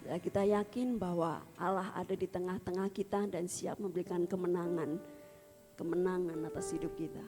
Dan kita yakin bahwa Allah ada di tengah-tengah kita dan siap memberikan kemenangan atas hidup kita.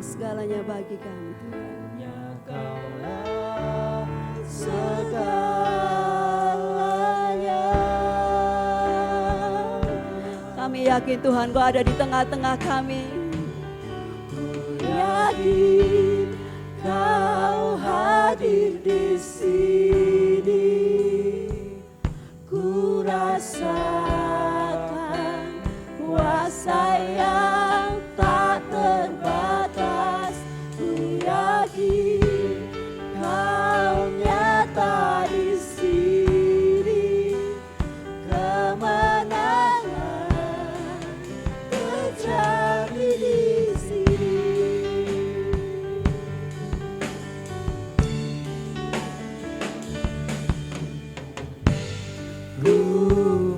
Segalanya bagi kami Tuhan. Kaulah segalanya. Kami yakin Tuhan Kau ada di tengah-tengah kami. Ku yakin Kau hadir di sini. Ku rasakan kuasa yang tak terbatas. Ku yakin Kau nyata di sini. Kemenangan terjadi di sini. Ku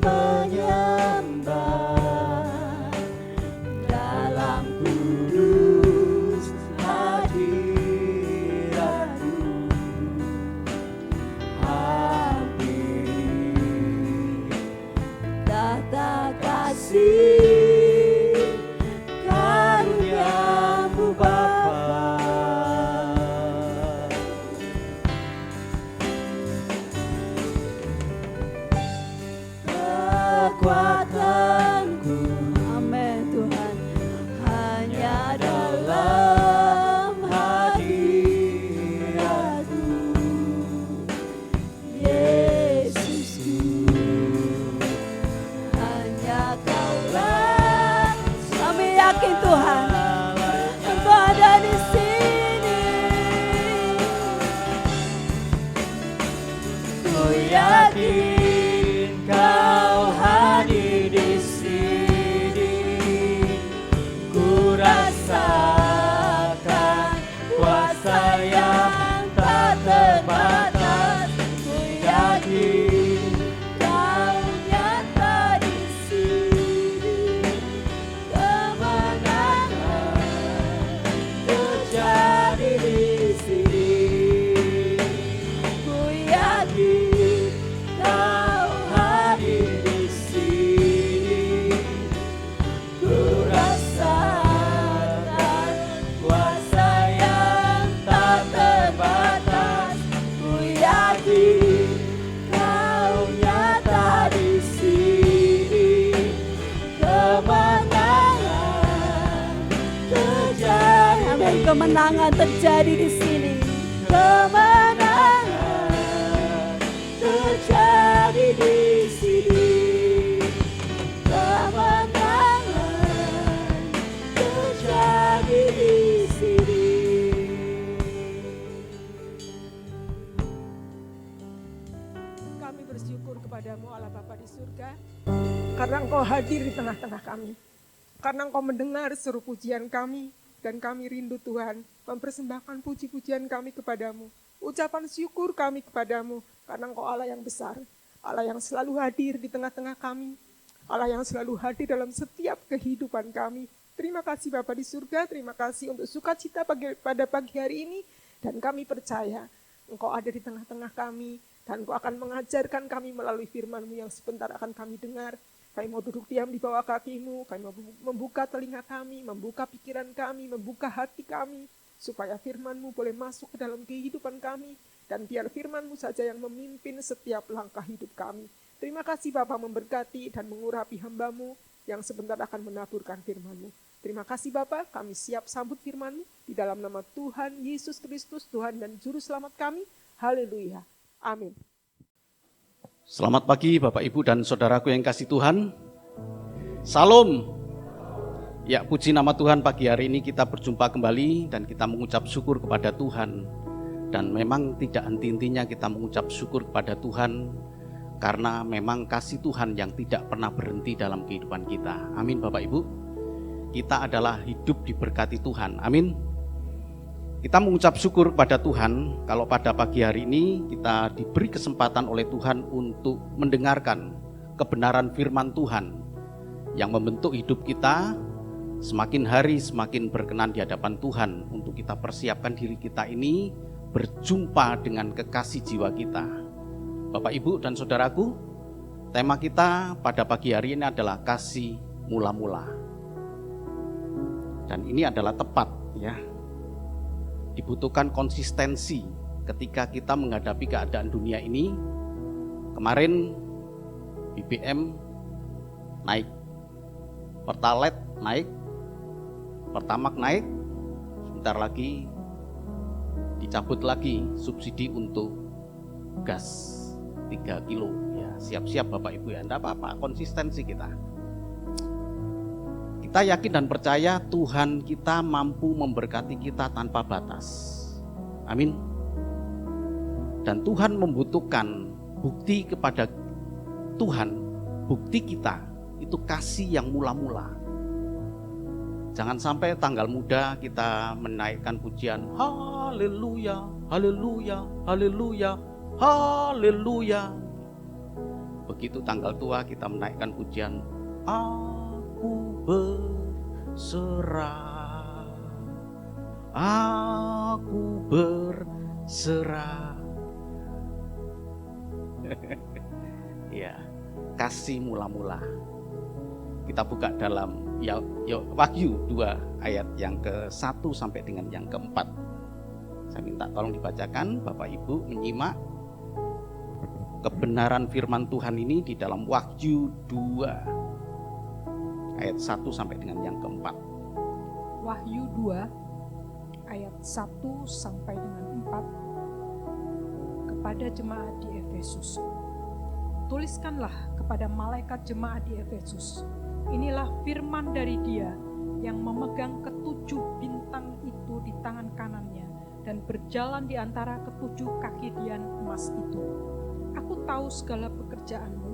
menyembah dalam kudus hadirat-Mu. Hampiri tata kasih karunia-Mu Bapa. Kekuatanku, Amin Tuhan. hanya dalam hadirat-Mu, Yesusku. Hanya Kaulah Kami yakin Tuhan Engkau ada di sini. ku yakin Kau hadir di sini. Ku rasakan kuasa yang tak terbatas. Ku yakin Kau nyata di sini. Kemenangan terjadi di sini. Ku yakin Kau hadir di sini. Ku rasakan kuasa yang tak terbatas. Ku yakin Kau nyata di sini. Kemenangan terjadi. Amin. Kemenangan terjadi di sini. Kemenangan terjadi di sini. Kemenangan terjadi di sini. Kami bersyukur kepadamu Allah Bapa di surga, karena Engkau hadir di tengah-tengah kami. Karena Engkau mendengar seluruh pujian kami, dan kami rindu Tuhan, mempersembahkan puji-pujian kami kepadamu. Ucapan syukur kami kepadamu, karena Engkau Allah yang besar, Allah yang selalu hadir di tengah-tengah kami, Allah yang selalu hadir dalam setiap kehidupan kami. Terima kasih Bapa di surga, terima kasih untuk sukacita pada pagi hari ini, dan kami percaya Engkau ada di tengah-tengah kami, dan Engkau akan mengajarkan kami melalui firman-Mu yang sebentar akan kami dengar. Kami mau duduk diam di bawah kaki-Mu, kami mau membuka telinga kami, membuka pikiran kami, membuka hati kami, supaya firman-Mu boleh masuk ke dalam kehidupan kami, dan biar firman-Mu saja yang memimpin setiap langkah hidup kami. Terima kasih Bapa memberkati dan mengurapi hamba-Mu yang sebentar akan menaburkan firman-Mu. Terima kasih Bapa, kami siap sambut firman-Mu di dalam nama Tuhan Yesus Kristus, Tuhan dan Juru Selamat kami. Haleluya. Amin. Selamat pagi Bapak Ibu dan Saudaraku yang kasih Tuhan. Salam. Ya, puji nama Tuhan, pagi hari ini kita berjumpa kembali dan kita mengucap syukur kepada Tuhan. Dan memang tidak henti-hentinya kita mengucap syukur kepada Tuhan, karena memang kasih Tuhan yang tidak pernah berhenti dalam kehidupan kita. Amin Bapak Ibu. Kita adalah hidup diberkati Tuhan. Amin. Kita mengucap syukur kepada Tuhan kalau pada pagi hari ini kita diberi kesempatan oleh Tuhan untuk mendengarkan kebenaran firman Tuhan yang membentuk hidup kita semakin hari semakin berkenan di hadapan Tuhan, untuk kita persiapkan diri kita ini berjumpa dengan kekasih jiwa kita. Bapak Ibu dan Saudaraku, tema kita pada pagi hari ini adalah kasih mula-mula. Dan ini adalah tepat ya. Dibutuhkan konsistensi ketika kita menghadapi keadaan dunia ini. Kemarin BBM naik, Pertalite naik, Pertamax naik, sebentar lagi dicabut lagi subsidi untuk gas 3 kilo. Ya, siap-siap Bapak Ibu ya, enggak apa-apa, konsistensi kita. Kita yakin dan percaya Tuhan kita mampu memberkati kita tanpa batas. Amin. Dan Tuhan membutuhkan bukti kepada Tuhan. Bukti kita itu kasih yang mula-mula. Jangan sampai tanggal muda kita menaikkan pujian haleluya, haleluya, haleluya, haleluya. Begitu tanggal tua kita menaikkan pujian aku berserah, aku berserah. Ya, kasih mula-mula. Kita buka dalam Wahyu 2 ayat yang ke-1 sampai dengan yang ke-4. Saya minta tolong dibacakan, Bapak Ibu menyimak kebenaran firman Tuhan ini di dalam Wahyu 2 ayat 1 sampai dengan yang ke-4. Wahyu 2 ayat 1 sampai dengan 4. Kepada jemaat di Efesus. Tuliskanlah kepada malaikat jemaat di Efesus, inilah firman dari Dia yang memegang ketujuh bintang itu di tangan kanannya dan berjalan di antara ketujuh kaki dian emas itu. Aku tahu segala pekerjaanmu,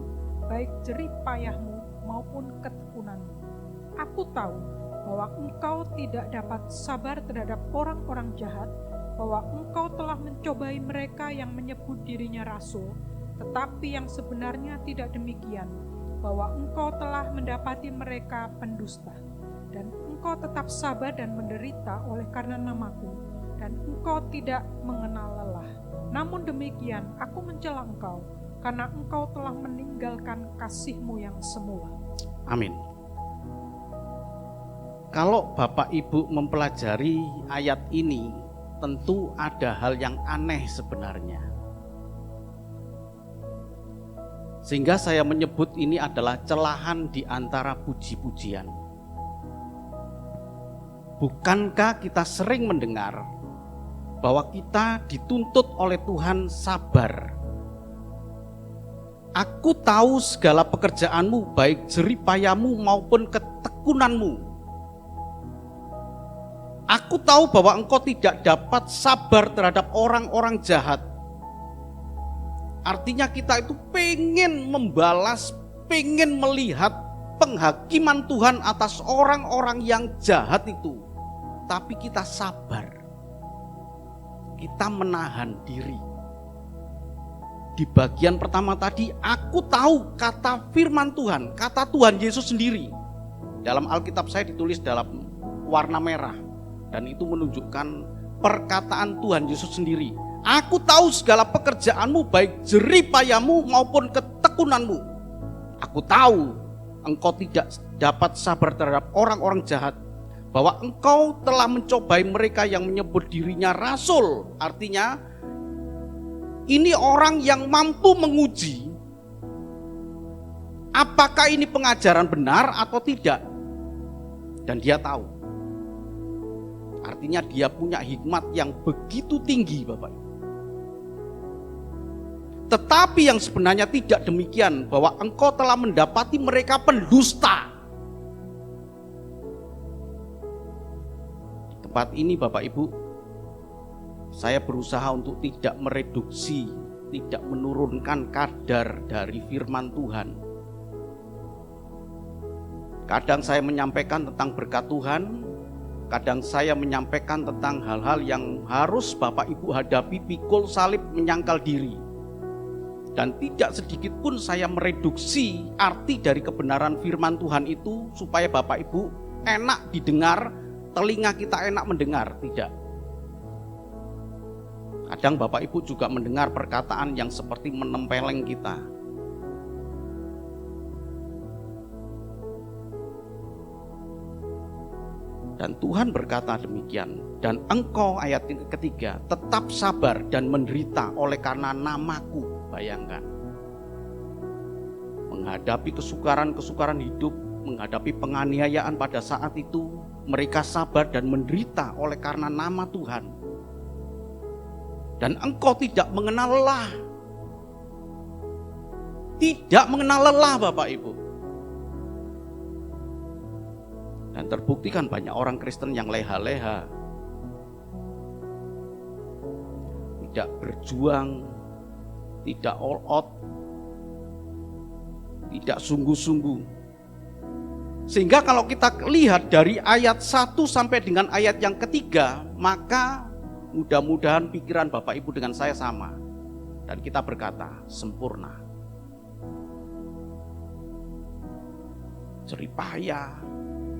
baik jerih payahmu maupun ketekunanmu. Aku tahu bahwa engkau tidak dapat sabar terhadap orang-orang jahat, bahwa engkau telah mencobai mereka yang menyebut dirinya rasul, tetapi yang sebenarnya tidak demikian, bahwa engkau telah mendapati mereka pendusta, dan engkau tetap sabar dan menderita oleh karena namaku, dan engkau tidak mengenal lelah. Namun demikian, aku mencela engkau, karena engkau telah meninggalkan kasihmu yang semula. Amin. Kalau Bapak Ibu mempelajari ayat ini, tentu ada hal yang aneh sebenarnya. Sehingga saya menyebut ini adalah celahan di antara puji-pujian. Bukankah kita sering mendengar bahwa kita dituntut oleh Tuhan sabar? Aku tahu segala pekerjaanmu, baik jerih payahmu maupun ketekunanmu. Aku tahu bahwa engkau tidak dapat sabar terhadap orang-orang jahat. Artinya kita itu pengen membalas, pengen melihat penghakiman Tuhan atas orang-orang yang jahat itu. Tapi kita sabar. Kita menahan diri. Di bagian pertama tadi, aku tahu kata firman Tuhan, kata Tuhan Yesus sendiri. Dalam Alkitab saya ditulis dalam warna merah. Dan itu menunjukkan perkataan Tuhan Yesus sendiri. Aku tahu segala pekerjaanmu, baik jerih payahmu maupun ketekunanmu. Aku tahu engkau tidak dapat sabar terhadap orang-orang jahat, bahwa engkau telah mencobai mereka yang menyebut dirinya rasul. Artinya ini orang yang mampu menguji apakah ini pengajaran benar atau tidak. Dan dia tahu. Artinya dia punya hikmat yang begitu tinggi, Bapak. Tetapi yang sebenarnya tidak demikian, bahwa engkau telah mendapati mereka pendusta. Di tempat ini Bapak Ibu, saya berusaha untuk tidak mereduksi, tidak menurunkan kadar dari firman Tuhan. Kadang saya menyampaikan tentang berkat Tuhan, kadang saya menyampaikan tentang hal-hal yang harus Bapak Ibu hadapi, pikul salib, menyangkal diri. Dan tidak sedikit pun saya mereduksi arti dari kebenaran firman Tuhan itu supaya Bapak Ibu enak didengar, telinga kita enak mendengar. Tidak. Kadang Bapak Ibu juga mendengar perkataan yang seperti menempeleng kita. Dan Tuhan berkata demikian, dan engkau, ayat ketiga, tetap sabar dan menderita oleh karena namaku. Bayangkan, menghadapi kesukaran-kesukaran hidup, menghadapi penganiayaan pada saat itu, mereka sabar dan menderita oleh karena nama Tuhan. Dan engkau tidak mengenal lelah. Tidak mengenal lelah, Bapak Ibu. Dan terbuktikan banyak orang Kristen yang leha-leha, tidak berjuang, tidak all out, tidak sungguh-sungguh. Sehingga kalau kita lihat dari ayat 1 sampai dengan ayat yang ketiga, maka mudah-mudahan pikiran Bapak Ibu dengan saya sama. Dan kita berkata, sempurna. Jerih payah,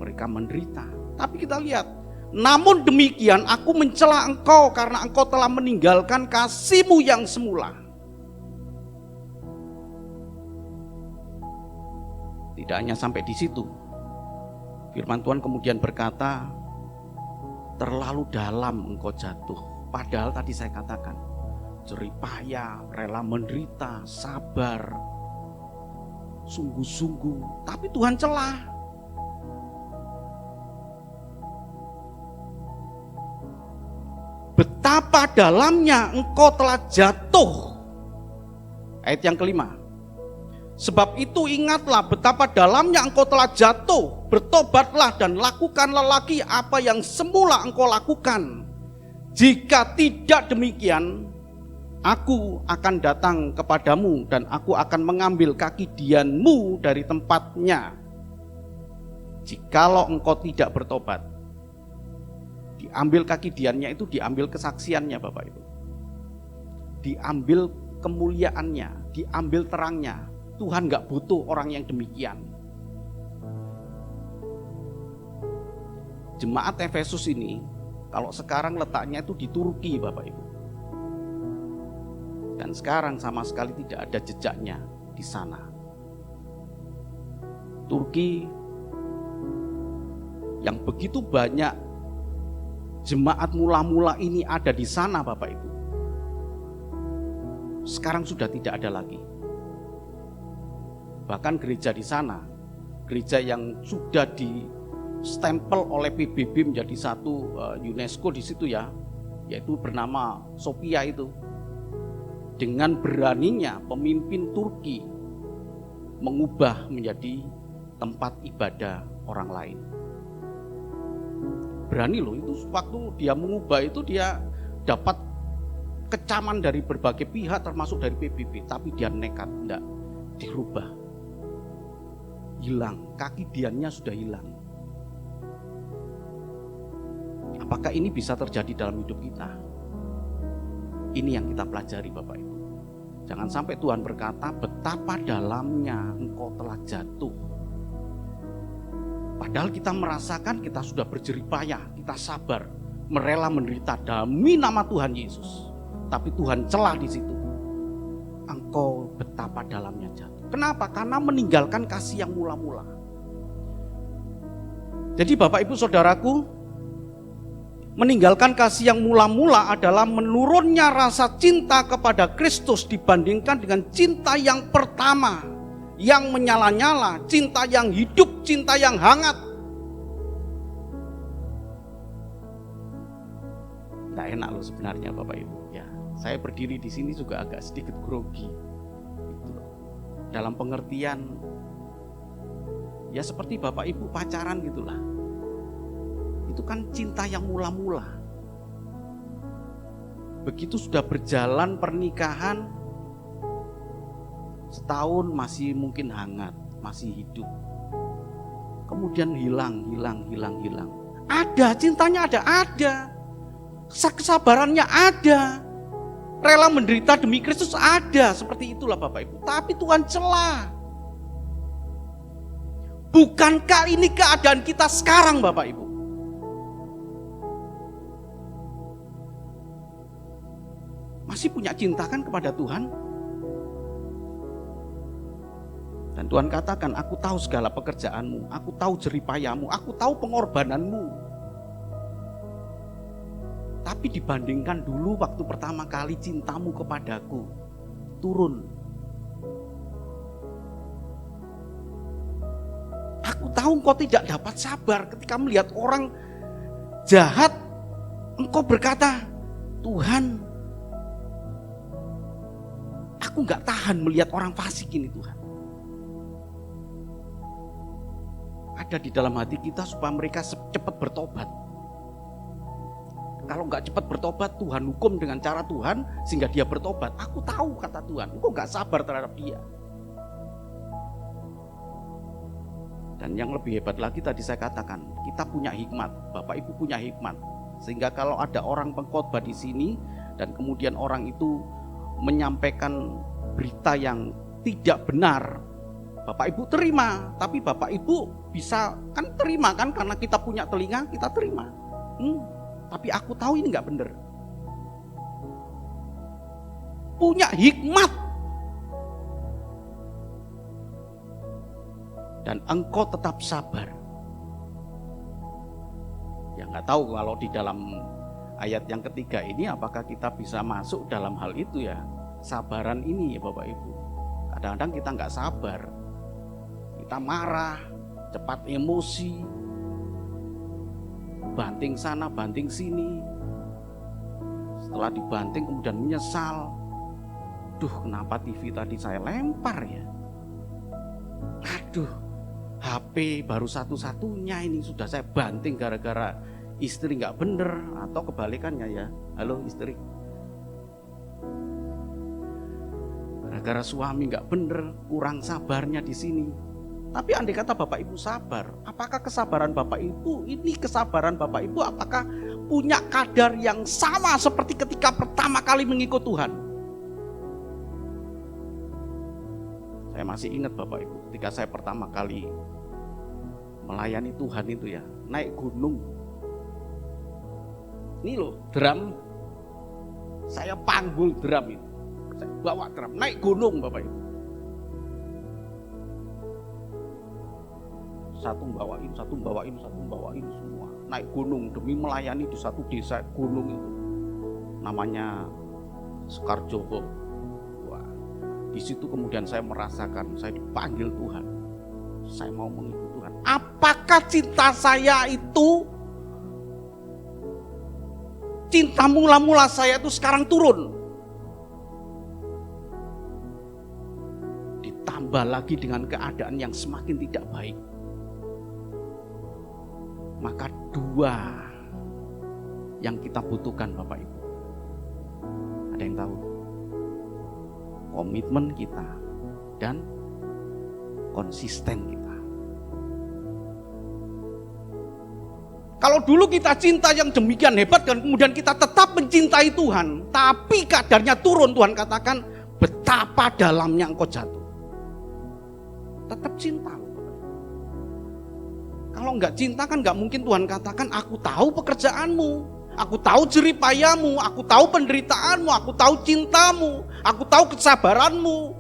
mereka menderita. Tapi kita lihat, namun demikian aku mencela engkau karena engkau telah meninggalkan kasih-Mu yang semula. Tidak hanya sampai di situ. Firman Tuhan kemudian berkata, terlalu dalam engkau jatuh. Padahal tadi saya katakan, jerih payah, rela menderita, sabar, sungguh-sungguh. Tapi Tuhan celah. Betapa dalamnya engkau telah jatuh. Ayat yang kelima. Sebab itu ingatlah betapa dalamnya engkau telah jatuh. Bertobatlah dan lakukanlah lagi apa yang semula engkau lakukan. Jika tidak demikian, aku akan datang kepadamu dan aku akan mengambil kaki dianmu dari tempatnya. Jikalau engkau tidak bertobat, diambil kaki diannya itu diambil kesaksiannya Bapak Ibu. Diambil kemuliaannya, diambil terangnya. Tuhan gak butuh orang yang demikian. Jemaat Efesus ini, kalau sekarang letaknya itu di Turki Bapak Ibu. Dan sekarang sama sekali tidak ada jejaknya di sana. Turki yang begitu banyak jemaat mula-mula ini ada di sana Bapak Ibu. Sekarang sudah tidak ada lagi. Bahkan gereja di sana, gereja yang sudah di-stempel oleh PBB menjadi satu UNESCO di situ ya, yaitu bernama Sofia itu. Dengan beraninya pemimpin Turki mengubah menjadi tempat ibadah orang lain. Berani loh, itu waktu dia mengubah itu dia dapat kecaman dari berbagai pihak termasuk dari PBB, tapi dia nekat, enggak dirubah. Hilang, kaki diannya sudah hilang. Apakah ini bisa terjadi dalam hidup kita? Ini yang kita pelajari Bapak Ibu. Jangan sampai Tuhan berkata, betapa dalamnya engkau telah jatuh. Padahal kita merasakan kita sudah berjerih payah, kita sabar, merela menderita demi nama Tuhan Yesus. Tapi Tuhan celah di situ. Engkau betapa dalamnya jatuh. Kenapa? Karena meninggalkan kasih yang mula-mula. Jadi Bapak Ibu Saudaraku, meninggalkan kasih yang mula-mula adalah menurunnya rasa cinta kepada Kristus dibandingkan dengan cinta yang pertama, yang menyala-nyala, cinta yang hidup, cinta yang hangat. Nggak enak loh sebenarnya Bapak Ibu. Ya, saya berdiri di sini juga agak sedikit grogi. Gitu. Dalam pengertian, ya seperti Bapak Ibu pacaran gitulah. Itu kan cinta yang mula-mula. Begitu sudah berjalan pernikahan, setahun masih mungkin hangat, masih hidup. Kemudian hilang. Ada, cintanya ada. Kesabarannya ada. Rela menderita demi Kristus ada. Seperti itulah Bapak Ibu. Tapi Tuhan celah. Bukankah ini keadaan kita sekarang Bapak Ibu? Masih punya cinta kan kepada Tuhan? Dan Tuhan katakan, aku tahu segala pekerjaanmu, aku tahu jeripayamu, aku tahu pengorbananmu. Tapi dibandingkan dulu waktu pertama kali cintamu kepadaku turun. Aku tahu engkau tidak dapat sabar ketika melihat orang jahat. Engkau berkata, Tuhan, aku gak tahan melihat orang fasik ini Tuhan. Ada di dalam hati kita supaya mereka cepat bertobat. Kalau gak cepat bertobat, Tuhan hukum dengan cara Tuhan sehingga dia bertobat. Aku tahu kata Tuhan, engkau gak sabar terhadap dia. Dan yang lebih hebat lagi tadi saya katakan, kita punya hikmat, Bapak Ibu punya hikmat. Sehingga kalau ada orang pengkhotbah di sini dan kemudian orang itu menyampaikan berita yang tidak benar, Bapak Ibu terima. Tapi Bapak Ibu bisa kan terima kan, karena kita punya telinga kita terima. Tapi aku tahu ini gak benar. Punya hikmat. Dan engkau tetap sabar. Ya gak tahu kalau di dalam ayat yang ketiga ini apakah kita bisa masuk dalam hal itu ya. Sabaran ini ya Bapak Ibu. Kadang-kadang kita gak sabar. Kita marah, cepat emosi, banting sana, banting sini. Setelah dibanting kemudian menyesal. Duh, kenapa TV tadi saya lempar ya? Aduh, HP baru satu-satunya ini sudah saya banting gara-gara istri gak bener. Atau kebalikannya ya. Halo istri, gara-gara suami gak bener, kurang sabarnya di sini. Tapi andai kata Bapak Ibu sabar, apakah kesabaran Bapak Ibu, ini kesabaran Bapak Ibu apakah punya kadar yang sama seperti ketika pertama kali mengikut Tuhan? Saya masih ingat Bapak Ibu, ketika saya pertama kali melayani Tuhan itu ya, naik gunung. Ini loh, drum, saya panggul drum itu. Saya bawa drum, naik gunung Bapak Ibu. Satu bawain semua. Naik gunung demi melayani di satu desa gunung itu. Namanya Sekarjowo. Wah, di situ kemudian saya merasakan, saya dipanggil Tuhan. Saya mau mengikut Tuhan. Apakah cinta saya itu, cinta mula-mula saya itu sekarang turun? Ditambah lagi dengan keadaan yang semakin tidak baik. Maka dua yang kita butuhkan Bapak Ibu. Ada yang tahu? Komitmen kita dan konsisten kita. Kalau dulu kita cinta yang demikian hebat dan kemudian kita tetap mencintai Tuhan, tapi kadarnya turun, Tuhan katakan betapa dalamnya engkau jatuh. Tetap cinta. Kalau enggak cinta kan enggak mungkin Tuhan katakan, aku tahu pekerjaanmu, aku tahu jeripayamu, aku tahu penderitaanmu, aku tahu cintamu, aku tahu kesabaranmu.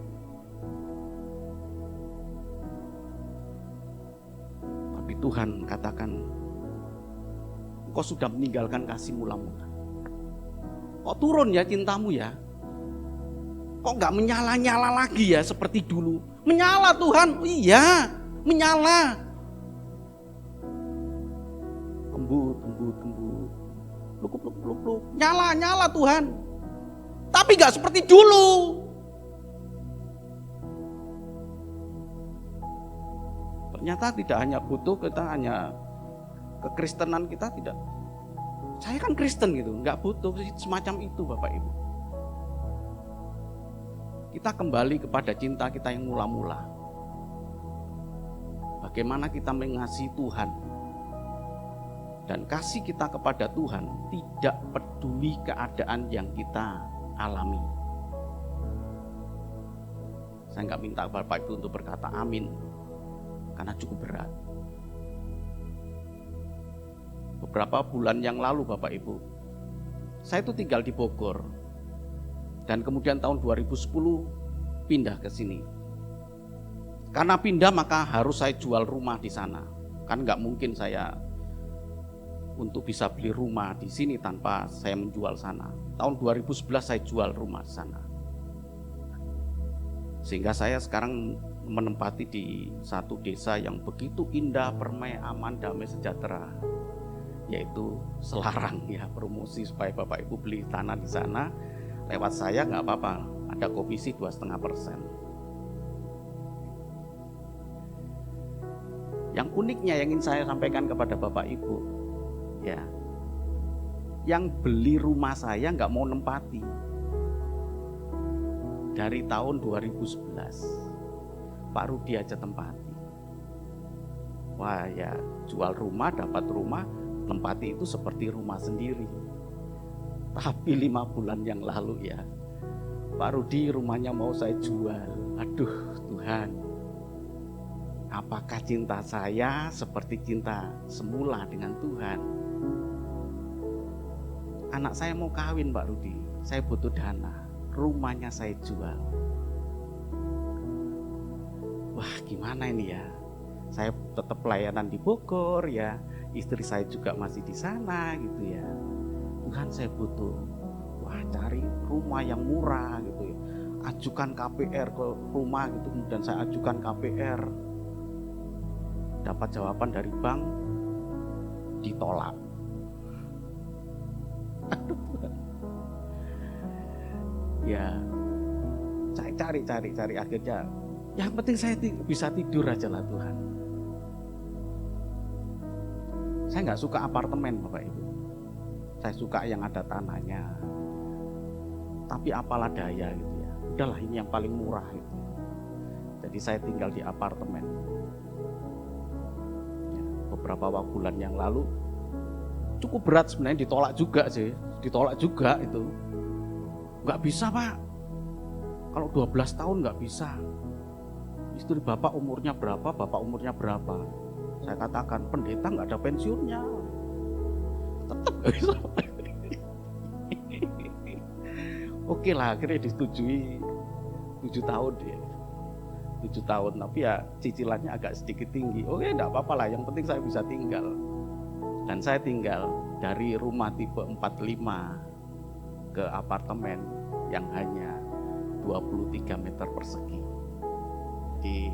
Tuhan katakan, engkau sudah meninggalkan kasih mula-mula. Kok turun ya cintamu ya? Kok gak menyala-nyala lagi ya seperti dulu? Menyala Tuhan, iya menyala. Embut, luk, nyala Tuhan. Tapi gak seperti dulu. Ternyata tidak hanya butuh kita hanya kekristenan kita tidak. Saya kan Kristen gitu, nggak butuh semacam itu Bapak Ibu. Kita kembali kepada cinta kita yang mula-mula. Bagaimana kita mengasihi Tuhan. Dan kasih kita kepada Tuhan tidak peduli keadaan yang kita alami. Saya nggak minta Bapak Ibu untuk berkata amin, karena cukup berat. Beberapa bulan yang lalu Bapak Ibu, saya itu tinggal di Bogor. Dan kemudian tahun 2010 pindah ke sini. Karena pindah maka harus saya jual rumah di sana. Kan nggak mungkin saya untuk bisa beli rumah di sini tanpa saya menjual sana. Tahun 2011 saya jual rumah di sana. Sehingga saya sekarang menempati di satu desa yang begitu indah, permai, aman, damai, sejahtera, yaitu Selarang ya. Promosi supaya Bapak Ibu beli tanah di sana lewat saya nggak apa-apa, ada komisi 2,5%. Yang uniknya yang ingin saya sampaikan kepada Bapak Ibu, ya, yang beli rumah saya nggak mau nempati dari tahun 2011. Pak Rudi aja tempati. Wah ya, jual rumah, dapat rumah, tempati itu seperti rumah sendiri. Tapi 5 bulan yang lalu ya, Pak Rudi rumahnya mau saya jual. Aduh Tuhan, apakah cinta saya seperti cinta semula dengan Tuhan? Anak saya mau kawin Pak Rudi, saya butuh dana, rumahnya saya jual. Wah gimana ini ya, saya tetap pelayanan di Bogor ya, istri saya juga masih di sana gitu ya. Tuhan saya butuh, wah cari rumah yang murah gitu ya. Ajukan KPR ke rumah gitu, kemudian saya ajukan KPR. Dapat jawaban dari bank, ditolak. Aduh Tuhan. Ya, saya cari akhirnya. Yang penting saya bisa tidur aja lah Tuhan. Saya nggak suka apartemen Bapak Ibu. Saya suka yang ada tanahnya. Tapi apalah daya gitu ya. Udahlah ini yang paling murah gitu. Jadi saya tinggal di apartemen. Ya, beberapa bulan yang lalu cukup berat sebenarnya, ditolak juga sih. Ditolak juga itu. Nggak bisa Pak. Kalau 12 tahun nggak bisa. Istri Bapak umurnya berapa, Bapak umurnya berapa. Saya katakan pendeta nggak ada pensiunnya. Tetap gak bisa. Oke lah, akhirnya disetujui 7 tahun ya. 7 tahun, tapi ya cicilannya agak sedikit tinggi. Oke, enggak apa-apa lah, yang penting saya bisa tinggal. Dan saya tinggal dari rumah tipe 45 ke apartemen yang hanya 23 meter persegi. Jadi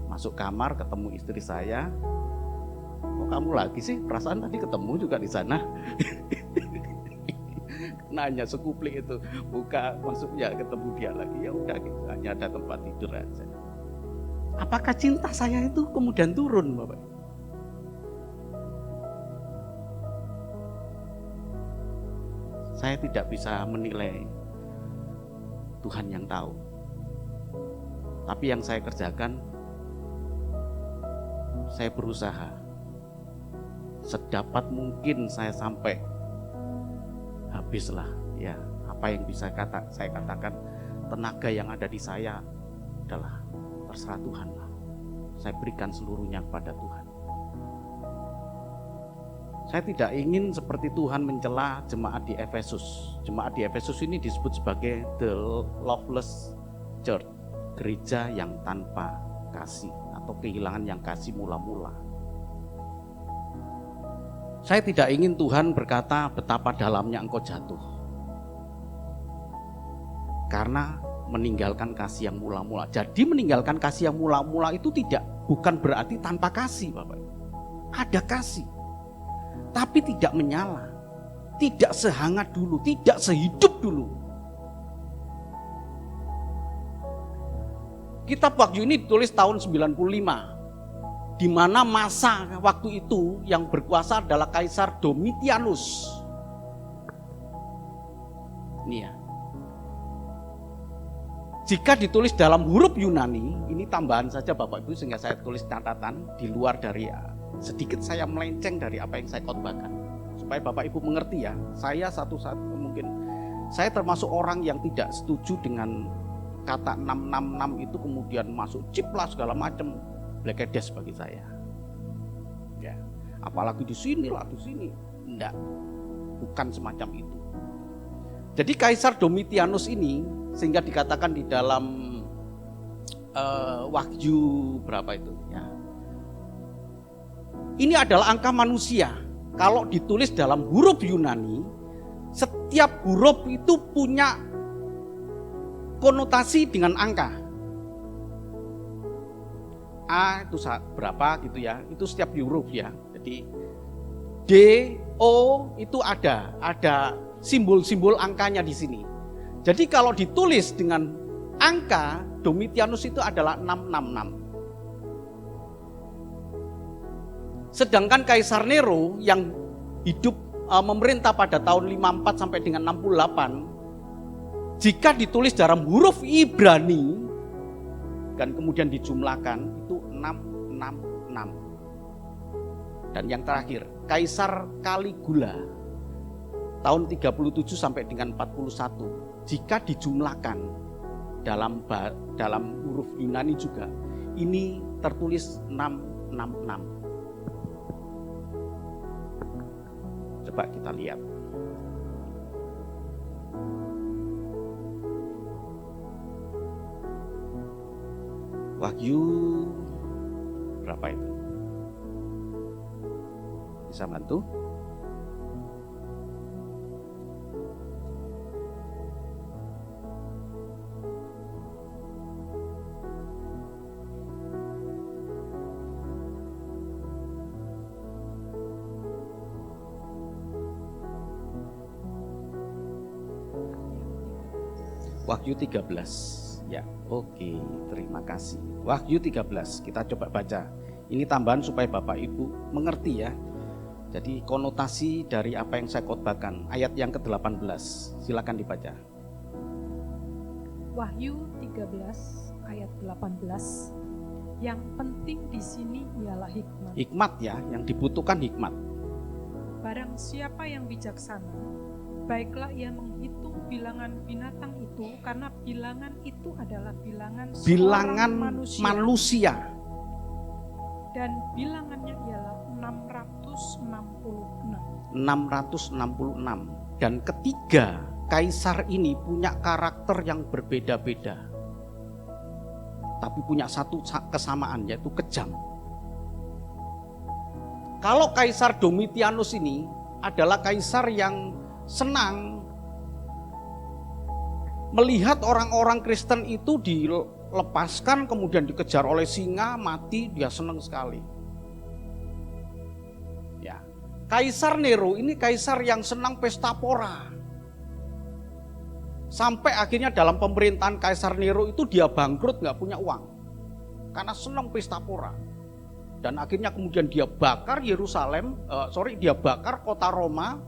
masuk kamar ketemu istri saya. Kok kamu lagi sih? Perasaan tadi ketemu juga di sana. Nanya sekuplik itu, buka maksudnya ketemu dia lagi, ya udah gitu, hanya ada tempat tidur aja. Apakah cinta saya itu kemudian turun Bapak? Saya tidak bisa menilai, Tuhan yang tahu. Tapi yang saya kerjakan, saya berusaha sedapat mungkin saya sampai habislah ya, apa yang bisa saya katakan, tenaga yang ada di saya adalah terserah Tuhan lah. Saya berikan seluruhnya kepada Tuhan. Saya tidak ingin seperti Tuhan mencela jemaat di Efesus. Jemaat di Efesus ini disebut sebagai the loveless church, gereja yang tanpa kasih atau kehilangan yang kasih mula-mula. Saya tidak ingin Tuhan berkata betapa dalamnya engkau jatuh. Karena meninggalkan kasih yang mula-mula. Jadi meninggalkan kasih yang mula-mula itu bukan berarti tanpa kasih, Bapak. Ada kasih. Tapi tidak menyala. Tidak sehangat dulu, tidak sehidup dulu. Kitab Wahyu ini ditulis tahun 95, di mana masa waktu itu yang berkuasa adalah Kaisar Domitianus. Ini ya. Jika ditulis dalam huruf Yunani, ini tambahan saja Bapak Ibu sehingga saya tulis catatan di luar dari sedikit saya melenceng dari apa yang saya khotbahkan. Supaya Bapak Ibu mengerti ya, saya satu-satu mungkin saya termasuk orang yang tidak setuju dengan kata 666 itu kemudian masuk chip lah segala macam, blekedes bagi saya. Ya, apalagi di sini lah, di sini. Enggak. Bukan semacam itu. Jadi Kaisar Domitianus ini sehingga dikatakan di dalam Wahyu berapa itu ya. Ini adalah angka manusia. Kalau ditulis dalam huruf Yunani, setiap huruf itu punya konotasi dengan angka. A itu berapa gitu ya, itu setiap huruf ya. Jadi D, O itu ada simbol-simbol angkanya di sini. Jadi kalau ditulis dengan angka, Domitianus itu adalah 666. Sedangkan Kaisar Nero yang hidup memerintah pada tahun 54 sampai dengan 68, jika ditulis dalam huruf Ibrani dan kemudian dijumlahkan itu 666. Dan yang terakhir, Kaisar Caligula tahun 37 sampai dengan 41. Jika dijumlahkan dalam huruf Yunani juga, ini tertulis 666. Coba kita lihat. Wahyu berapa itu? Bisa bantu? Wahyu 13. Ya, oke, terima kasih. Wahyu 13, kita coba baca. Ini tambahan supaya Bapak Ibu mengerti ya. Jadi konotasi dari apa yang saya khotbahkan. Ayat yang ke-18, silakan dibaca. Wahyu 13 ayat 18. Yang penting di sini ialah hikmat. Hikmat ya, yang dibutuhkan hikmat. Barang siapa yang bijaksana, baiklah ia menghitung bilangan binatang itu, karena bilangan itu adalah bilangan manusia. Dan bilangannya ialah 666. Dan ketiga kaisar ini punya karakter yang berbeda-beda. Tapi punya satu kesamaan, yaitu kejam. Kalau Kaisar Domitianus ini adalah kaisar yang senang melihat orang-orang Kristen itu dilepaskan kemudian dikejar oleh singa, mati, dia senang sekali. Ya. Kaisar Nero ini kaisar yang senang pesta pora. Sampai akhirnya dalam pemerintahan Kaisar Nero itu dia bangkrut, nggak punya uang. Karena senang pesta pora. Dan akhirnya kemudian dia bakar dia bakar kota Roma.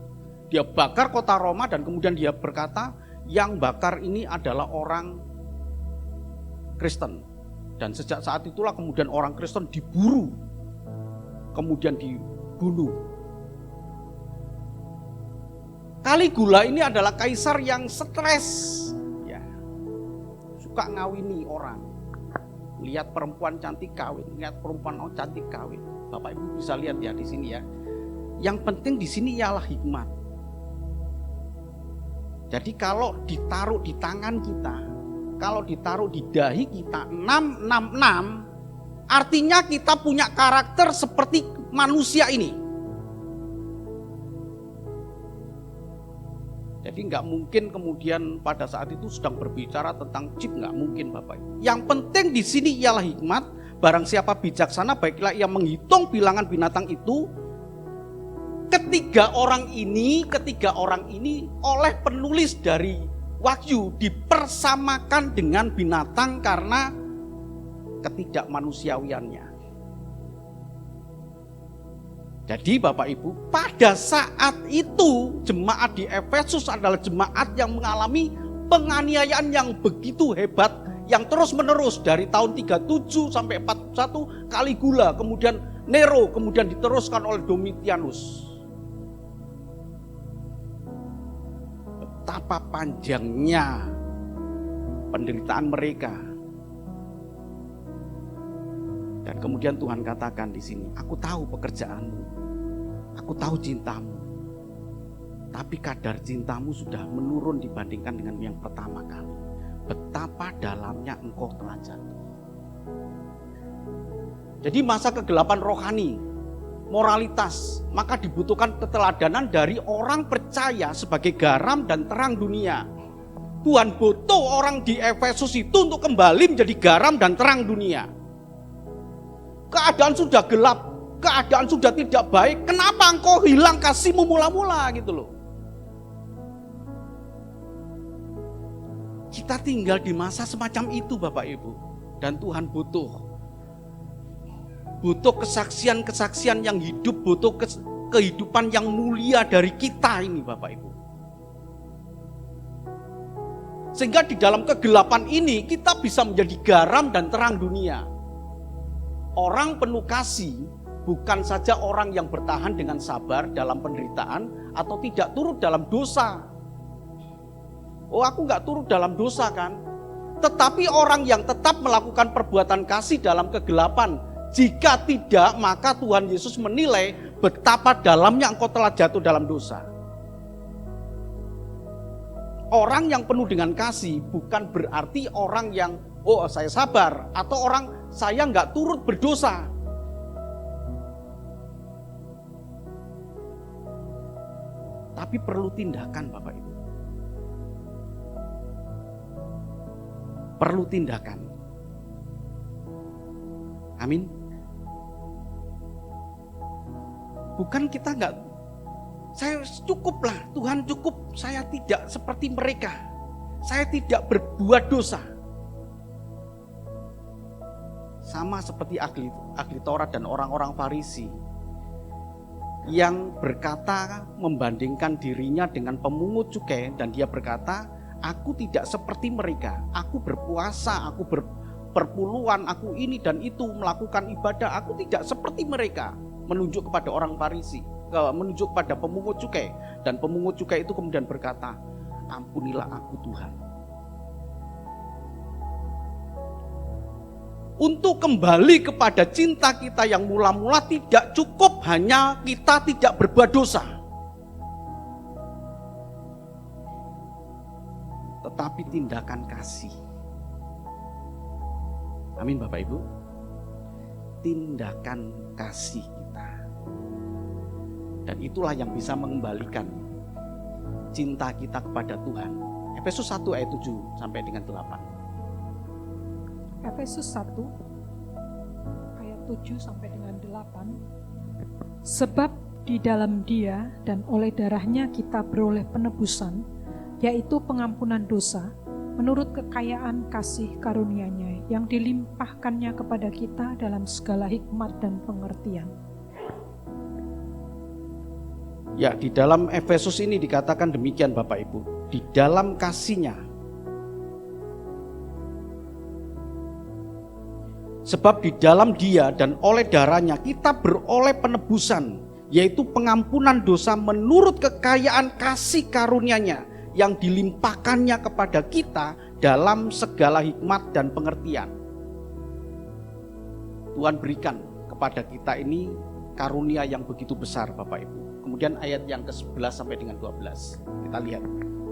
Dia bakar kota Roma dan kemudian dia berkata, yang bakar ini adalah orang Kristen. Dan sejak saat itulah kemudian orang Kristen diburu, kemudian dibunuh. Caligula ini adalah kaisar yang stres, ya, suka ngawini orang. Lihat perempuan cantik kawin, lihat perempuan cantik kawin. Bapak Ibu bisa lihat ya di sini ya. Yang penting di sini ialah hikmat. Jadi kalau ditaruh di tangan kita, kalau ditaruh di dahi kita 666, artinya kita punya karakter seperti manusia ini. Jadi nggak mungkin kemudian pada saat itu sedang berbicara tentang chip, nggak mungkin Bapak Ibu. Yang penting di sini ialah hikmat. Barang siapa bijaksana, baiklah ia menghitung bilangan binatang itu. Ketiga orang ini oleh penulis dari Wahyu dipersamakan dengan binatang karena ketidakmanusiawiannya. Jadi Bapak Ibu, pada saat itu jemaat di Efesus adalah jemaat yang mengalami penganiayaan yang begitu hebat, yang terus menerus dari tahun 37 sampai 41, Caligula, kemudian Nero, kemudian diteruskan oleh Domitianus. Betapa panjangnya penderitaan mereka. Dan kemudian Tuhan katakan di sini, aku tahu pekerjaanmu, aku tahu cintamu, tapi kadar cintamu sudah menurun dibandingkan dengan yang pertama kali. Betapa dalamnya engkau telah jatuh. Jadi masa kegelapan rohani, moralitas, maka dibutuhkan keteladanan dari orang percaya sebagai garam dan terang dunia. Tuhan butuh orang di Efesus itu untuk kembali menjadi garam dan terang dunia. Keadaan sudah gelap, keadaan sudah tidak baik, kenapa engkau hilang kasihmu mula-mula gitu loh. Kita tinggal di masa semacam itu Bapak Ibu. Dan Tuhan butuh kesaksian-kesaksian yang hidup, butuh kehidupan yang mulia dari kita ini Bapak Ibu. Sehingga di dalam kegelapan ini kita bisa menjadi garam dan terang dunia. Orang penuh kasih bukan saja orang yang bertahan dengan sabar dalam penderitaan atau tidak turut dalam dosa. Oh, aku gak turut dalam dosa kan? Tetapi orang yang tetap melakukan perbuatan kasih dalam kegelapan. Jika tidak, maka Tuhan Yesus menilai betapa dalamnya engkau telah jatuh dalam dosa. Orang yang penuh dengan kasih bukan berarti orang yang, oh saya sabar, atau orang saya nggak turut berdosa. Tapi perlu tindakan Bapak Ibu. Perlu tindakan. Amin. Bukan kita nggak, saya cukuplah, Tuhan cukup, saya tidak seperti mereka. Saya tidak berbuat dosa. Sama seperti ahli Taurat dan orang-orang Farisi yang berkata membandingkan dirinya dengan pemungut cukai, dan dia berkata, aku tidak seperti mereka, aku berpuasa, aku berpuluhan, aku ini dan itu melakukan ibadah, aku tidak seperti mereka. Menunjuk kepada orang Farisi, menunjuk kepada pemungut cukai, dan pemungut cukai itu kemudian berkata, ampunilah aku Tuhan. Untuk kembali kepada cinta kita yang mula-mula tidak cukup hanya kita tidak berbuat dosa, tetapi tindakan kasih. Amin Bapak Ibu. Tindakan kasih kita. Dan itulah yang bisa mengembalikan cinta kita kepada Tuhan. Efesus 1 ayat 7 sampai dengan 8. Efesus 1 ayat 7 sampai dengan 8. Sebab di dalam Dia dan oleh darahnya kita beroleh penebusan, yaitu pengampunan dosa, menurut kekayaan kasih karunia-Nya yang dilimpahkannya kepada kita dalam segala hikmat dan pengertian. Ya, di dalam Efesus ini dikatakan demikian Bapak Ibu. Di dalam kasih-Nya. Sebab di dalam Dia dan oleh darahnya kita beroleh penebusan, yaitu pengampunan dosa menurut kekayaan kasih karunia-Nya yang dilimpahkannya kepada kita dalam segala hikmat dan pengertian. Tuhan berikan kepada kita ini karunia yang begitu besar Bapak Ibu. Kemudian ayat yang ke-11 sampai dengan 12. Kita lihat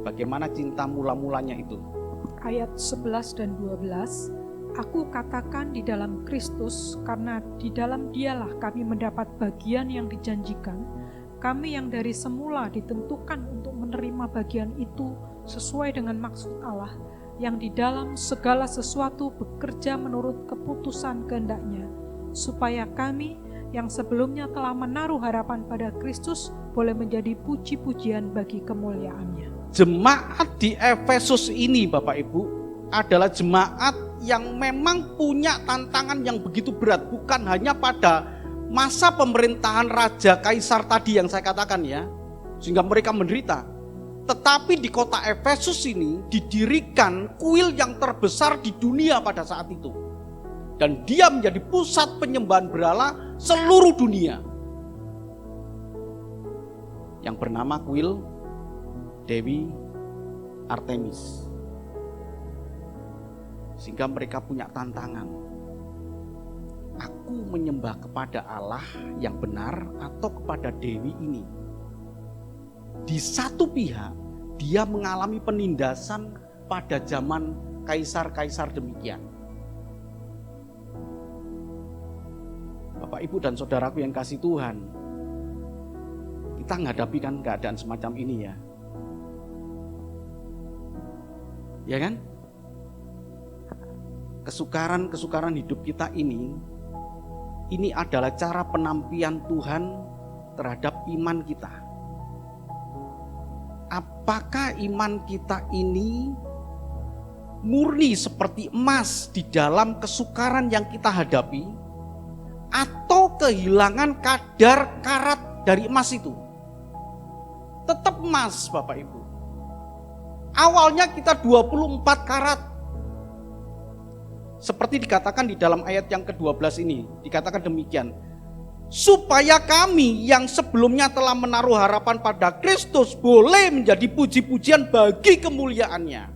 bagaimana cinta mula-mulanya itu. Ayat 11 dan 12. Aku katakan di dalam Kristus, karena di dalam Dialah kami mendapat bagian yang dijanjikan, kami yang dari semula ditentukan untuk menerima bagian itu sesuai dengan maksud Allah, yang di dalam segala sesuatu bekerja menurut keputusan kehendak-Nya, supaya kami yang sebelumnya telah menaruh harapan pada Kristus boleh menjadi puji-pujian bagi kemuliaan-Nya. Jemaat di Efesus ini Bapak Ibu adalah jemaat yang memang punya tantangan yang begitu berat, bukan hanya pada masa pemerintahan Raja Kaisar tadi yang saya katakan ya, sehingga mereka menderita. Tetapi di kota Efesus ini didirikan kuil yang terbesar di dunia pada saat itu. Dan dia menjadi pusat penyembahan berhala seluruh dunia. Yang bernama kuil Dewi Artemis. Sehingga mereka punya tantangan. Aku menyembah kepada Allah yang benar atau kepada Dewi ini. Di satu pihak, dia mengalami penindasan pada zaman kaisar-kaisar demikian. Bapak, Ibu, dan saudaraku yang kasih Tuhan, kita menghadapi kan keadaan semacam ini ya. Ya kan? Kesukaran hidup kita ini adalah cara penampian Tuhan terhadap iman kita. Apakah iman kita ini murni seperti emas di dalam kesukaran yang kita hadapi, atau kehilangan kadar karat dari emas itu? Tetap emas Bapak Ibu. Awalnya kita 24 karat. Seperti dikatakan di dalam ayat yang ke-12 ini, dikatakan demikian. Supaya kami yang sebelumnya telah menaruh harapan pada Kristus boleh menjadi puji-pujian bagi kemuliaan-Nya.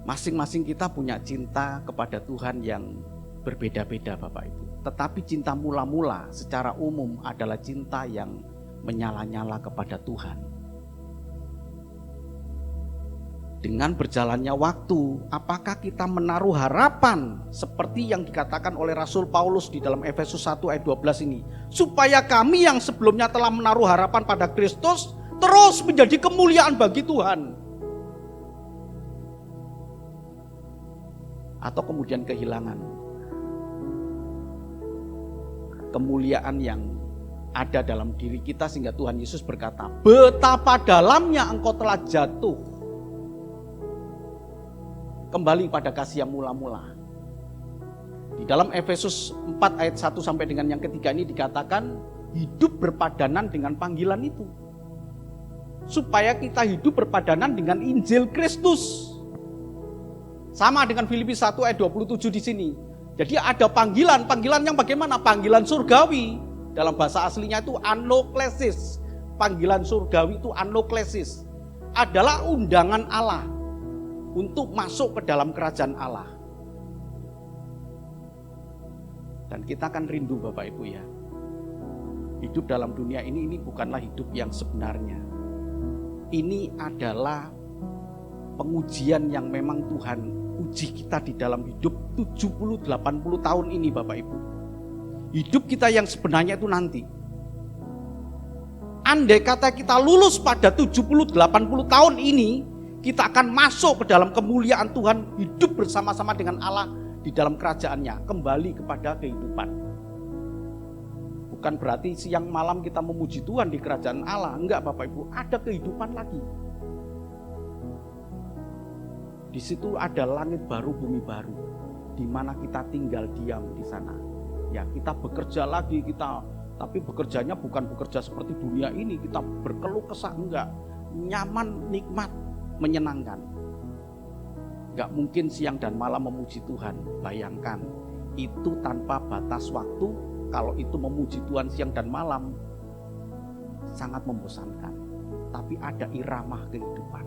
Masing-masing kita punya cinta kepada Tuhan yang berbeda-beda Bapak Ibu. Tetapi cinta mula-mula secara umum adalah cinta yang menyala-nyala kepada Tuhan. Dengan berjalannya waktu, apakah kita menaruh harapan seperti yang dikatakan oleh Rasul Paulus di dalam Efesus 1 ayat 12 ini, supaya kami yang sebelumnya telah menaruh harapan pada Kristus terus menjadi kemuliaan bagi Tuhan, atau kemudian kehilangan kemuliaan yang ada dalam diri kita, sehingga Tuhan Yesus berkata, betapa dalamnya engkau telah jatuh kembali pada kasih yang mula-mula. Di dalam Efesus 4 ayat 1 sampai dengan yang ketiga ini dikatakan hidup berpadanan dengan panggilan itu. Supaya kita hidup berpadanan dengan Injil Kristus. Sama dengan Filipi 1 ayat 27 di sini. Jadi ada panggilan yang bagaimana? Panggilan surgawi. Dalam bahasa aslinya itu anoklesis. Panggilan surgawi itu anoklesis. Adalah undangan Allah untuk masuk ke dalam kerajaan Allah. Dan kita akan rindu Bapak Ibu ya. Hidup dalam dunia ini bukanlah hidup yang sebenarnya. Ini adalah pengujian yang memang Tuhan uji kita di dalam hidup 70-80 tahun ini Bapak Ibu. Hidup kita yang sebenarnya itu nanti. Andai kata kita lulus pada 70-80 tahun ini, kita akan masuk ke dalam kemuliaan Tuhan, hidup bersama-sama dengan Allah di dalam kerajaannya, kembali kepada kehidupan. Bukan berarti siang malam kita memuji Tuhan di kerajaan Allah, enggak Bapak Ibu, ada kehidupan lagi. Di situ ada langit baru, bumi baru, di mana kita tinggal diam di sana. Ya, kita bekerja lagi, tapi bekerjanya bukan bekerja seperti dunia ini, kita berkeluh kesah, enggak. Nyaman, nikmat, menyenangkan. Gak mungkin siang dan malam memuji Tuhan. Bayangkan, itu tanpa batas waktu. Kalau itu memuji Tuhan siang dan malam, sangat membosankan. Tapi ada irama kehidupan.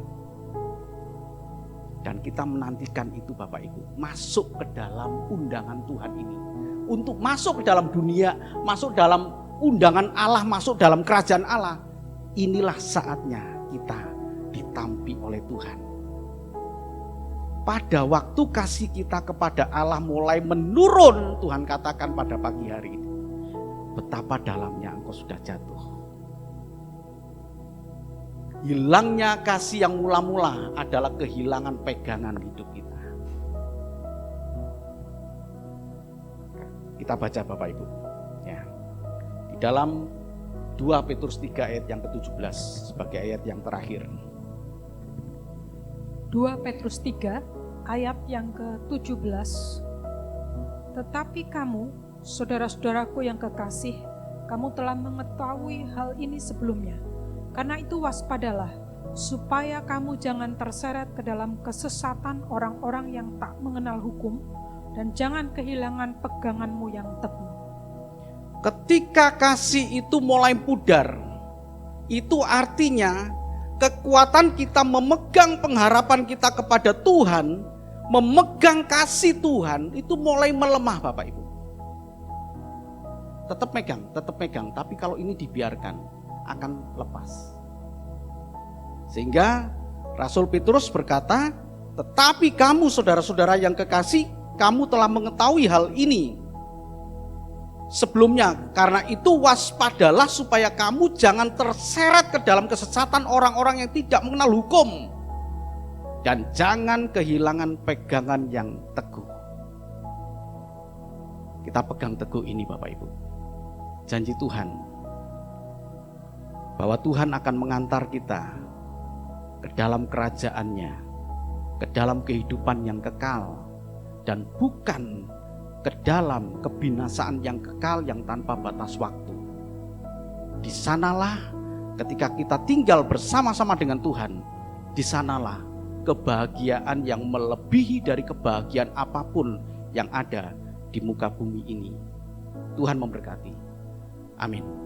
Dan kita menantikan itu Bapak Ibu, masuk ke dalam undangan Tuhan ini. Untuk masuk ke dalam dunia, masuk dalam undangan Allah, masuk dalam kerajaan Allah. Inilah saatnya kita ditampi oleh Tuhan. pada waktu kasih kita kepada Allah mulai menurun, Tuhan katakan pada pagi hari ini, betapa dalamnya engkau sudah jatuh. Hilangnya kasih yang mula-mula adalah kehilangan pegangan hidup kita. Kita baca Bapak Ibu. Ya. Di dalam 2 Petrus 3 ayat yang ke-17 sebagai ayat yang terakhir. 2 Petrus 3 ayat yang ke-17. Tetapi kamu, saudara-saudaraku yang kekasih, kamu telah mengetahui hal ini sebelumnya. Karena itu waspadalah, supaya kamu jangan terseret ke dalam kesesatan orang-orang yang tak mengenal hukum, dan jangan kehilangan peganganmu yang teguh. Ketika kasih itu mulai pudar, itu artinya kekuatan kita memegang pengharapan kita kepada Tuhan, memegang kasih Tuhan itu mulai melemah Bapak Ibu. Tetap megang, tapi kalau ini dibiarkan akan lepas. Sehingga Rasul Petrus berkata, tetapi kamu saudara-saudara yang kekasih, kamu telah mengetahui hal ini sebelumnya, karena itu waspadalah supaya kamu jangan terseret ke dalam kesesatan orang-orang yang tidak mengenal hukum, dan jangan kehilangan pegangan yang teguh. Kita pegang teguh ini Bapak Ibu, janji Tuhan bahwa Tuhan akan mengantar kita ke dalam kerajaannya, ke dalam kehidupan yang kekal, dan bukan ke dalam kebinasaan yang kekal yang tanpa batas waktu. Di sanalah ketika kita tinggal bersama-sama dengan Tuhan, di sanalah kebahagiaan yang melebihi dari kebahagiaan apapun yang ada di muka bumi ini. Tuhan memberkati. Amin.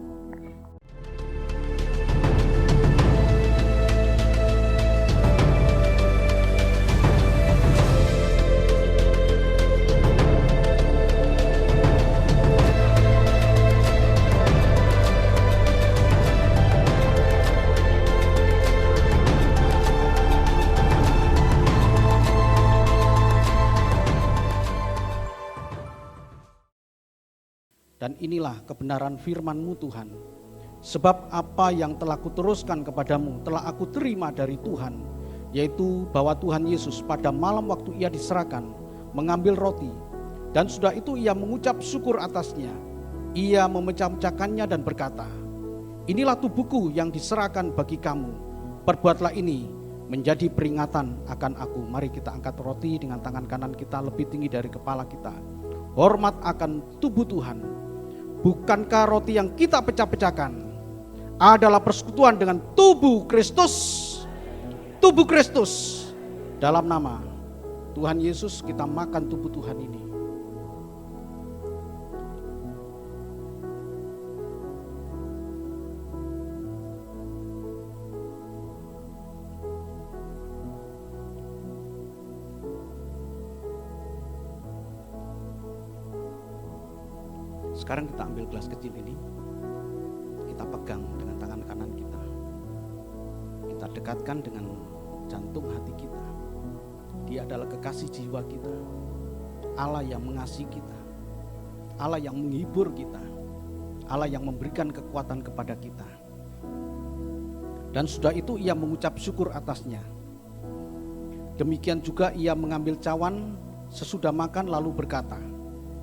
Dan inilah kebenaran firman-Mu Tuhan. Sebab apa yang telah kuteruskan kepadamu telah aku terima dari Tuhan, yaitu bahwa Tuhan Yesus pada malam waktu ia diserahkan mengambil roti, dan sudah itu ia mengucap syukur atasnya. Ia memecah-mecahkannya dan berkata, inilah tubuhku yang diserahkan bagi kamu. Perbuatlah ini menjadi peringatan akan aku. Mari kita angkat roti dengan tangan kanan kita lebih tinggi dari kepala kita. Hormat akan tubuh Tuhan. Bukankah roti yang kita pecah-pecahkan adalah persekutuan dengan tubuh Kristus? Tubuh Kristus. Dalam nama Tuhan Yesus kita makan tubuh Tuhan ini. Sekarang kita ambil gelas kecil ini, kita pegang dengan tangan kanan kita. Kita dekatkan dengan jantung hati kita. Dia adalah kekasih jiwa kita. Allah yang mengasihi kita. Allah yang menghibur kita. Allah yang memberikan kekuatan kepada kita. Dan sudah itu ia mengucap syukur atasnya. Demikian juga ia mengambil cawan sesudah makan lalu berkata,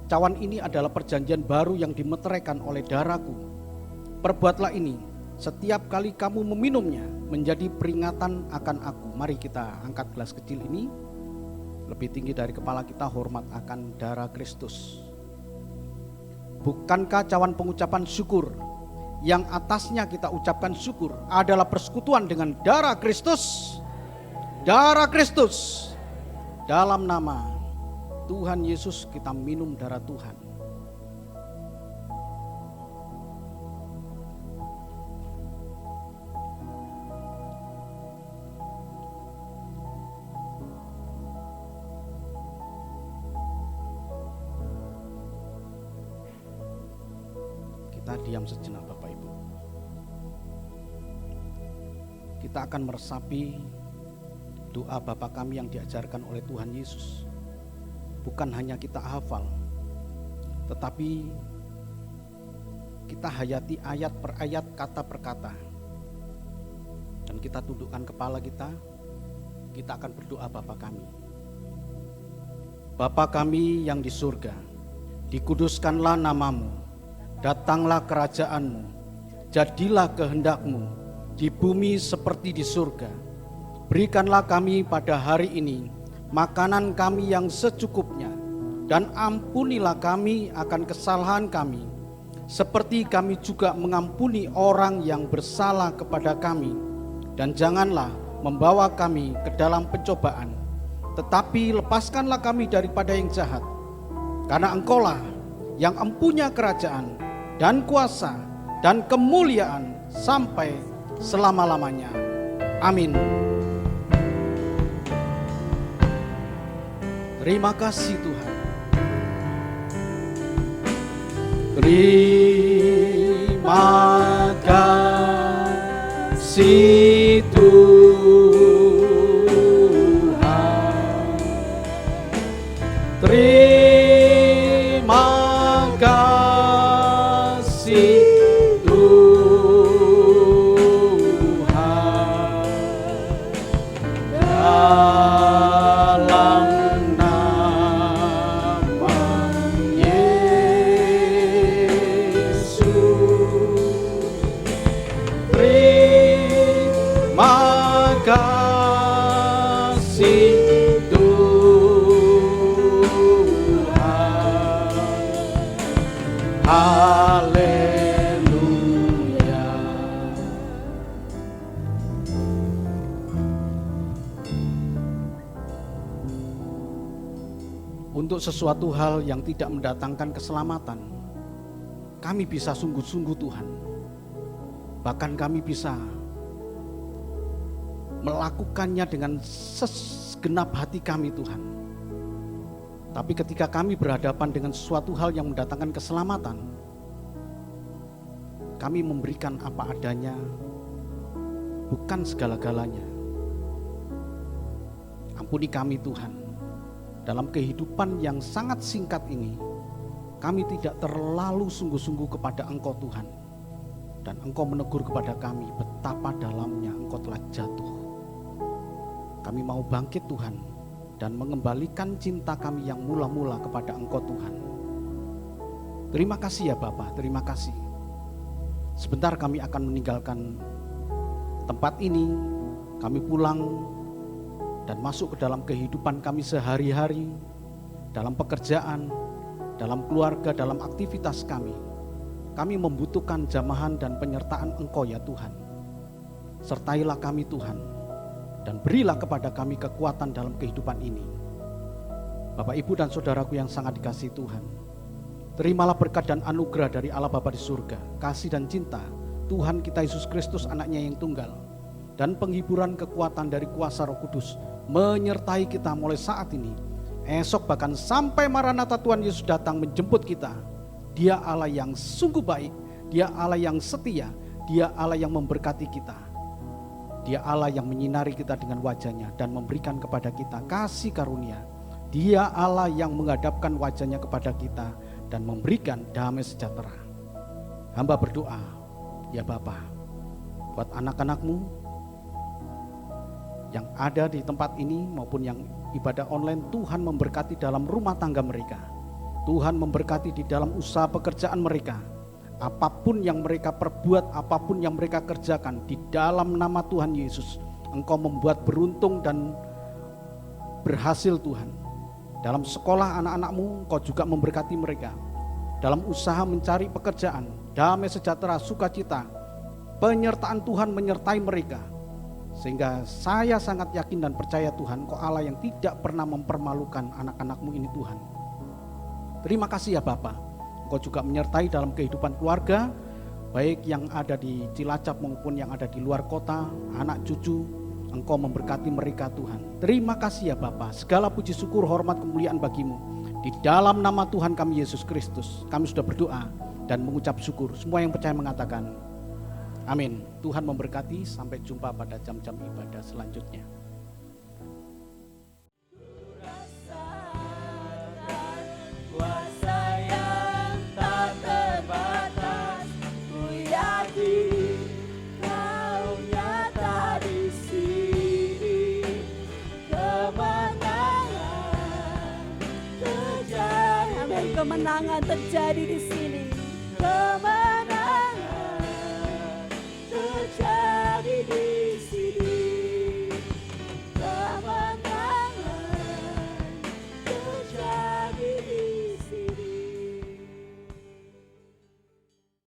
cawan ini adalah perjanjian baru yang dimeteraikan oleh darahku. Perbuatlah ini setiap kali kamu meminumnya menjadi peringatan akan aku. Mari kita angkat gelas kecil ini lebih tinggi dari kepala kita, hormat akan darah Kristus. Bukankah cawan pengucapan syukur yang atasnya kita ucapkan syukur adalah persekutuan dengan darah Kristus? Darah Kristus. Dalam nama Tuhan Yesus kita minum darah Tuhan. Kita diam sejenak Bapak Ibu. Kita akan meresapi doa Bapa kami yang diajarkan oleh Tuhan Yesus. Bukan hanya kita hafal, tetapi kita hayati ayat per ayat, kata per kata. Dan kita tundukkan kepala kita akan berdoa Bapa kami. Bapa kami yang di surga, dikuduskanlah namamu, datanglah kerajaanmu, jadilah kehendak-mu di bumi seperti di surga. Berikanlah kami pada hari ini makanan kami yang secukupnya, dan ampunilah kami akan kesalahan kami, seperti kami juga mengampuni orang yang bersalah kepada kami. Dan janganlah membawa kami ke dalam pencobaan, tetapi lepaskanlah kami daripada yang jahat. Karena Engkaulah yang empunya kerajaan dan kuasa dan kemuliaan sampai selama-lamanya. Amin. Terima kasih Tuhan. Terima kasih Tuhan. Terima kasih Tuhan. Dalam nama Yesus, terima kasih Tuhan. Haleluya. Untuk sesuatu hal yang tidak mendatangkan keselamatan, kami bisa sungguh-sungguh Tuhan. Bahkan kami bisa melakukannya dengan segenap hati kami Tuhan. Tapi ketika kami berhadapan dengan sesuatu hal yang mendatangkan keselamatan, kami memberikan apa adanya, bukan segala-galanya. Ampuni kami Tuhan. Dalam kehidupan yang sangat singkat ini, kami tidak terlalu sungguh-sungguh kepada Engkau Tuhan. Dan Engkau menegur kepada kami betapa dalamnya Engkau telah jatuh. Kami mau bangkit Tuhan dan mengembalikan cinta kami yang mula-mula kepada Engkau Tuhan. Terima kasih ya Bapa, terima kasih. Sebentar kami akan meninggalkan tempat ini, kami pulang dan masuk ke dalam kehidupan kami sehari-hari, dalam pekerjaan, dalam keluarga, dalam aktivitas kami. Kami membutuhkan jamahan dan penyertaan Engkau ya Tuhan. Sertailah kami Tuhan, dan berilah kepada kami kekuatan dalam kehidupan ini. Bapak, Ibu, dan saudaraku yang sangat dikasihi Tuhan, terimalah berkat dan anugerah dari Allah Bapa di surga, kasih dan cinta Tuhan kita Yesus Kristus anaknya yang tunggal, dan penghiburan kekuatan dari kuasa Roh Kudus menyertai kita mulai saat ini, esok, bahkan sampai Maranatha Tuhan Yesus datang menjemput kita. Dia Allah yang sungguh baik, Dia Allah yang setia, Dia Allah yang memberkati kita, Dia Allah yang menyinari kita dengan wajahnya dan memberikan kepada kita kasih karunia. Dia Allah yang menghadapkan wajahnya kepada kita dan memberikan damai sejahtera. Hamba berdoa, ya Bapa, buat anak-anak-Mu yang ada di tempat ini maupun yang ibadah online, Tuhan memberkati dalam rumah tangga mereka. Tuhan memberkati di dalam usaha pekerjaan mereka. Apapun yang mereka perbuat, apapun yang mereka kerjakan, di dalam nama Tuhan Yesus, Engkau membuat beruntung dan berhasil Tuhan. Dalam sekolah anak-anak-Mu, Engkau juga memberkati mereka. Dalam usaha mencari pekerjaan, damai sejahtera, sukacita, penyertaan Tuhan menyertai mereka. Sehingga saya sangat yakin dan percaya Tuhan, Engkau Allah yang tidak pernah mempermalukan anak-anak-Mu ini Tuhan. Terima kasih ya Bapa. Engkau juga menyertai dalam kehidupan keluarga, baik yang ada di Cilacap maupun yang ada di luar kota, anak cucu, Engkau memberkati mereka Tuhan. Terima kasih ya Bapa. Segala puji syukur, hormat, kemuliaan bagimu. Di dalam nama Tuhan kami Yesus Kristus, kami sudah berdoa dan mengucap syukur. Semua yang percaya mengatakan amin. Tuhan memberkati, sampai jumpa pada jam-jam ibadah selanjutnya. kemenangan terjadi di sini. Kemenangan